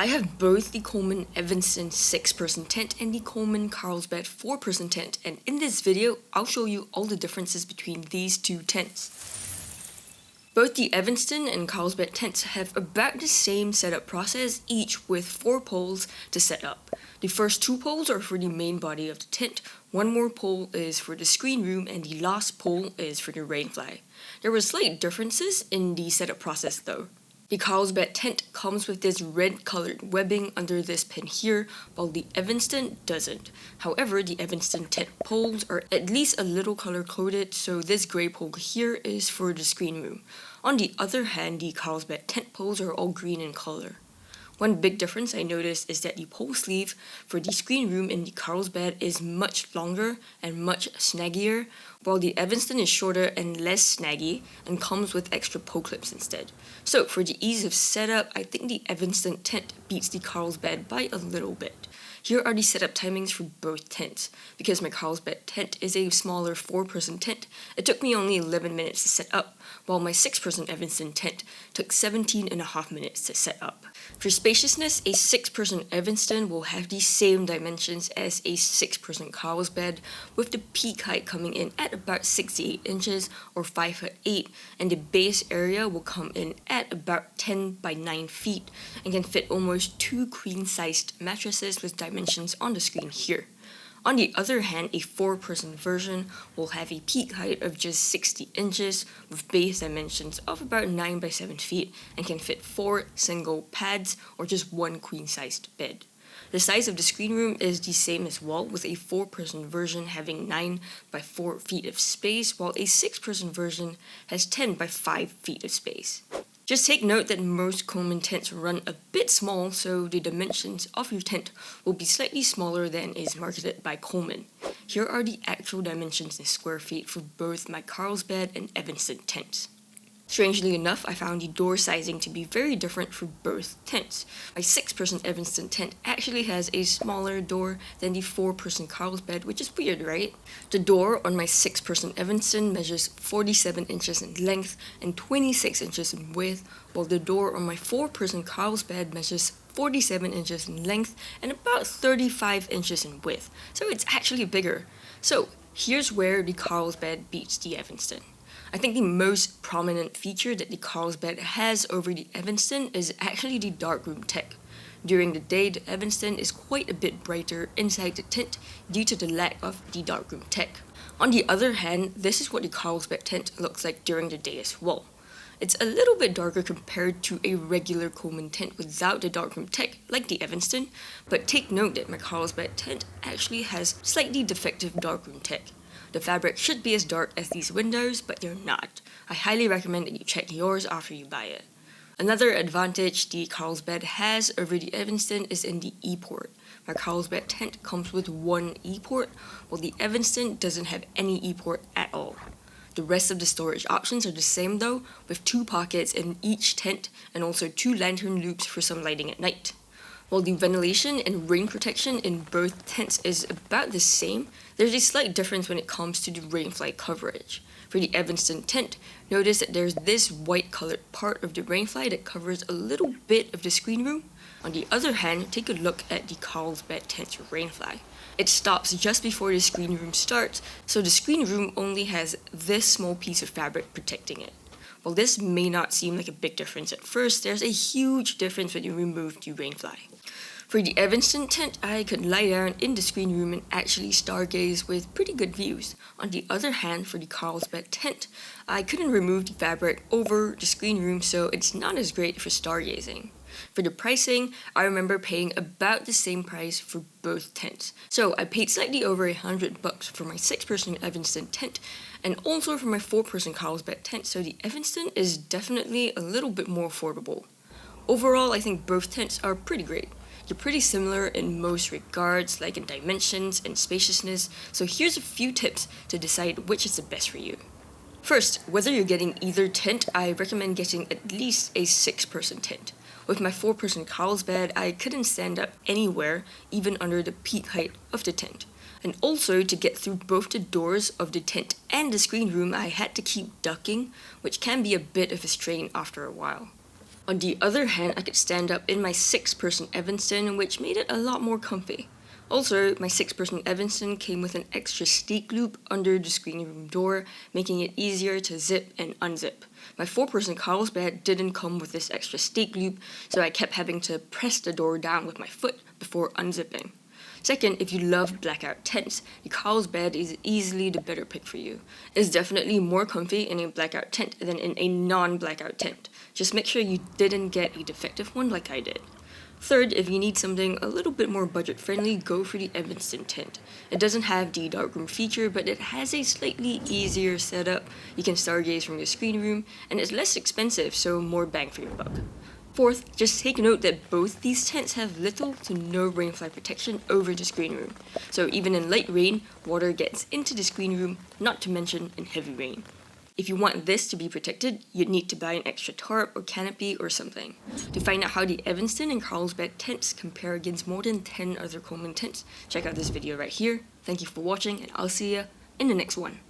I have both the Coleman Evanston 6-person tent and the Coleman Carlsbad 4-person tent, and in this video, I'll show you all the differences between these two tents. Both the Evanston and Carlsbad tents have about the same setup process, each with 4 poles to set up. The first 2 poles are for the main body of the tent, 1 more pole is for the screen room, and the last pole is for the Rainfly. There were slight differences in the setup process though. The Carlsbad tent comes with this red colored webbing under this pin here, while the Evanston doesn't. However, the Evanston tent poles are at least a little color coded, so this gray pole here is for the screen room. On the other hand, the Carlsbad tent poles are all green in color. One big difference I noticed is that the pole sleeve for the screen room in the Carlsbad is much longer and much snaggier, while the Evanston is shorter and less snaggy and comes with extra pole clips instead. So for the ease of setup, I think the Evanston tent beats the Carlsbad by a little bit. Here are the setup timings for both tents. Because my Carlsbad tent is a smaller 4-person tent, it took me only 11 minutes to set up, while my 6-person Evanston tent took 17.5 minutes to set up. For spaciousness, a 6-person Evanston will have the same dimensions as a 6-person Carlsbad, with the peak height coming in at about 68 inches or 5'8", and the base area will come in at about 10 by 9 feet and can fit almost 2 queen-sized mattresses with dimensions on the screen here. On the other hand, a 4-person version will have a peak height of just 60 inches with base dimensions of about 9 by 7 feet and can fit 4 single pads or just 1 queen-sized bed. The size of the screen room is the same as well, with a 4-person version having 9 by 4 feet of space, while a 6-person version has 10 by 5 feet of space. Just take note that most Coleman tents run a bit small, so the dimensions of your tent will be slightly smaller than is marketed by Coleman. Here are the actual dimensions in square feet for both my Carlsbad and Evanston tents. Strangely enough, I found the door sizing to be very different for both tents. My 6-person Evanston tent actually has a smaller door than the 4-person Carlsbad, which is weird, right? The door on my 6-person Evanston measures 47 inches in length and 26 inches in width, while the door on my 4-person Carlsbad measures 47 inches in length and about 35 inches in width, so it's actually bigger. So here's where the Carlsbad beats the Evanston. I think the most prominent feature that the Carlsbad has over the Evanston is actually the darkroom tech. During the day, the Evanston is quite a bit brighter inside the tent due to the lack of the darkroom tech. On the other hand, this is what the Carlsbad tent looks like during the day as well. It's a little bit darker compared to a regular Coleman tent without the darkroom tech like the Evanston, but take note that my Carlsbad tent actually has slightly defective darkroom tech. The fabric should be as dark as these windows, but they're not. I highly recommend that you check yours after you buy it. Another advantage the Carlsbad has over the Evanston is in the E-port. My Carlsbad tent comes with 1 E-port, while the Evanston doesn't have any E-port at all. The rest of the storage options are the same though, with 2 pockets in each tent and also 2 lantern loops for some lighting at night. While the ventilation and rain protection in both tents is about the same, there's a slight difference when it comes to the Rainfly coverage. For the Evanston tent, notice that there's this white colored part of the Rainfly that covers a little bit of the screen room. On the other hand, take a look at the Carlsbad tent's Rainfly. It stops just before the screen room starts, so the screen room only has this small piece of fabric protecting it. While this may not seem like a big difference at first, there's a huge difference when you remove the Rainfly. For the Evanston tent, I could lie down in the screen room and actually stargaze with pretty good views. On the other hand, for the Carlsbad tent, I couldn't remove the fabric over the screen room, so it's not as great for stargazing. For the pricing, I remember paying about the same price for both tents. So I paid slightly over $100 for my 6-person Evanston tent and also for my 4-person Carlsbad tent, so the Evanston is definitely a little bit more affordable. Overall, I think both tents are pretty great. They're pretty similar in most regards, like in dimensions and spaciousness, so here's a few tips to decide which is the best for you. First, whether you're getting either tent, I recommend getting at least a 6-person tent. With my 4-person Carlsbad, I couldn't stand up anywhere, even under the peak height of the tent. And also, to get through both the doors of the tent and the screen room, I had to keep ducking, which can be a bit of a strain after a while. On the other hand, I could stand up in my 6-person Evanston, which made it a lot more comfy. Also, my 6-person Evanston came with an extra stake loop under the screening room door, making it easier to zip and unzip. My 4-person Carlsbad didn't come with this extra stake loop, so I kept having to press the door down with my foot before unzipping. Second, if you love blackout tents, the Carlsbad is easily the better pick for you. It's definitely more comfy in a blackout tent than in a non-blackout tent. Just make sure you didn't get a defective one like I did. Third, if you need something a little bit more budget-friendly, go for the Evanston tent. It doesn't have the darkroom feature, but it has a slightly easier setup. You can stargaze from your screen room, and it's less expensive, so more bang for your buck. Fourth, just take note that both these tents have little to no rainfly protection over the screen room. So even in light rain, water gets into the screen room, not to mention in heavy rain. If you want this to be protected, you'd need to buy an extra tarp or canopy or something. To find out how the Evanston and Carlsbad tents compare against more than 10 other Coleman tents, check out this video right here. Thank you for watching, and I'll see you in the next one.